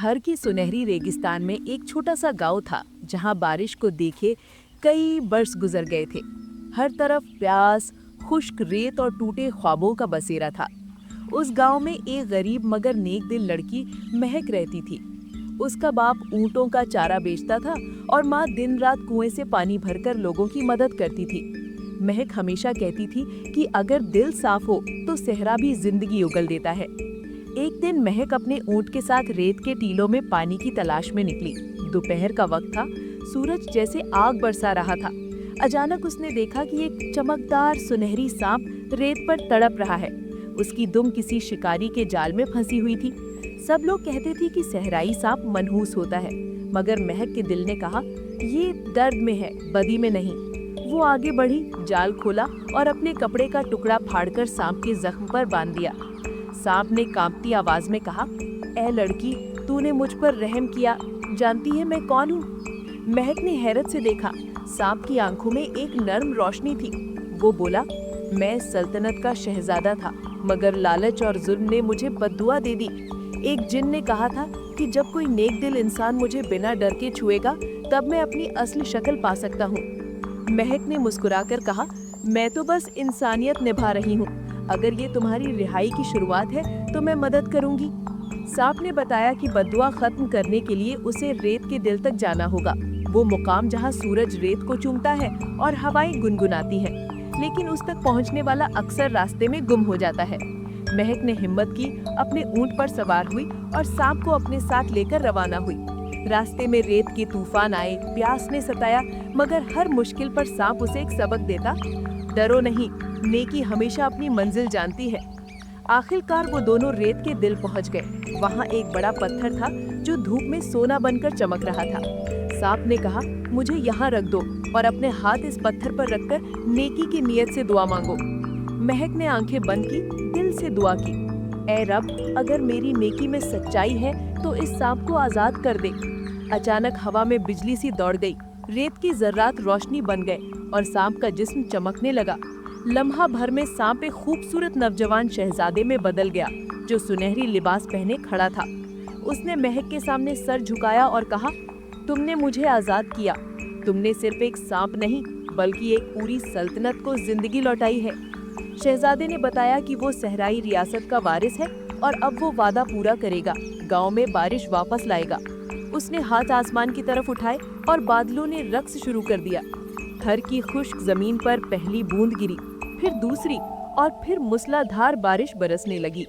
थर की सुनहरी रेगिस्तान में एक छोटा सा गांव था जहां बारिश को देखे कई वर्ष गुजर गए थे। हर तरफ प्यास, खुश्क रेत और टूटे ख्वाबों का बसेरा था। उस गांव में एक गरीब मगर नेक दिल लड़की महक रहती थी। उसका बाप ऊंटों का चारा बेचता था और माँ दिन रात कुएं से पानी भरकर लोगों की मदद करती थी। महक हमेशा कहती थी कि अगर दिल साफ हो तो सहरा भी जिंदगी उगल देता है। एक दिन महक अपने ऊंट के साथ रेत के टीलों में पानी की तलाश में निकली। दोपहर का वक्त था, सूरज जैसे आग बरसा रहा था। अचानक उसने देखा कि एक चमकदार सुनहरी सांप रेत पर तड़प रहा है। उसकी दुम किसी शिकारी के जाल में फंसी हुई थी। सब लोग कहते थे कि सहराई सांप मनहूस होता है, मगर महक के दिल ने कहा, ये दर्द में है, बदी में नहीं। वो आगे बढ़ी, जाल खोला और अपने कपड़े का टुकड़ा फाड़कर सांप के जख्म पर बांध दिया। सांप ने कांपती आवाज में कहा, ए लड़की, तूने मुझ पर रहम किया, जानती है मैं कौन हूँ? महक ने हैरत से देखा। सांप की आंखों में एक नर्म रोशनी थी। वो बोला, मैं सल्तनत का शहजादा था, मगर लालच और जुल्म ने मुझे बद्दुआ दे दी। एक जिन ने कहा था कि जब कोई नेक दिल इंसान मुझे बिना डर के छुएगा तब मैं अपनी असली शक्ल पा सकता हूँ। महक ने मुस्कुराकर कहा, मैं तो बस इंसानियत निभा रही हूँ। अगर ये तुम्हारी रिहाई की शुरुआत है तो मैं मदद करूंगी। सांप ने बताया कि बद्दुआ खत्म करने के लिए उसे रेत के दिल तक जाना होगा, वो मुकाम जहाँ सूरज रेत को चूमता है और हवाएं गुनगुनाती हैं। लेकिन उस तक पहुँचने वाला अक्सर रास्ते में गुम हो जाता है। महक ने हिम्मत की, अपने ऊंट पर सवार हुई और सांप को अपने साथ लेकर रवाना हुई। रास्ते में रेत के तूफान आए, प्यास ने सताया, मगर हर मुश्किल पर सांप उसे एक सबक देता, डरो नहीं, नेकी हमेशा अपनी मंजिल जानती है। आखिरकार वो दोनों रेत के दिल पहुंच गए। वहाँ एक बड़ा पत्थर था जो धूप में सोना बनकर चमक रहा था। सांप ने कहा, मुझे यहाँ रख दो और अपने हाथ इस पत्थर पर रखकर नेकी की नीयत से दुआ मांगो। महक ने आंखें बंद की, दिल से दुआ की, ए रब, अगर मेरी नेकी में सच्चाई है तो इस सांप को आजाद कर दे। अचानक हवा में बिजली सी दौड़ गई, रेत की जर्रात रोशनी बन गए और सांप का जिस्म चमकने लगा। लम्हा भर में सांप एक खूबसूरत नौजवान शहजादे में बदल गया, जो सुनहरी लिबास पहने खड़ा था। उसने महक के सामने सर झुकाया और कहा, तुमने मुझे आजाद किया। तुमने सिर्फ एक सांप नहीं बल्कि एक पूरी सल्तनत को जिंदगी लौटाई है। शहजादे ने बताया कि वो सहराई रियासत का वारिस है और अब वो वादा पूरा करेगा, गांव में बारिश वापस लाएगा। उसने हाथ आसमान की तरफ उठाए और बादलों ने रक्स शुरू कर दिया। थर की खुश्क जमीन पर पहली बूंद गिरी, फिर दूसरी और फिर मूसलाधार बारिश बरसने लगी।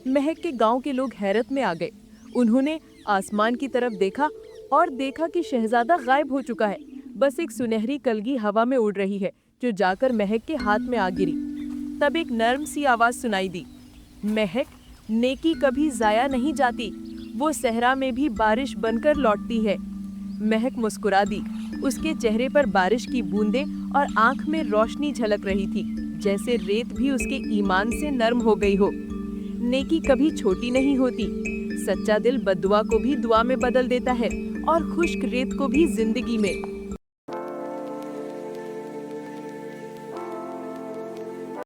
महक के गांव के लोग हैरत में आ गए। उन्होंने आसमान की तरफ देखा और देखा कि शहजादा गायब हो चुका है। बस एक सुनहरी कलगी हवा में उड़ रही है, जो जाकर महक के हाथ में आ गिरी। तब एक नर्म सी आवाज सुनाई दी, महक, नेकी कभी जाया नहीं जाती, वो सहरा में भी बारिश बनकर लौटती है। महक मुस्कुरा दी। उसके चेहरे पर बारिश की बूंदें और आंख में रोशनी झलक रही थी, जैसे रेत भी उसके ईमान से नर्म हो गई हो। नेकी कभी छोटी नहीं होती। सच्चा दिल बद्दुआ को भी दुआ में बदल देता है और खुश्क रेत को भी जिंदगी में।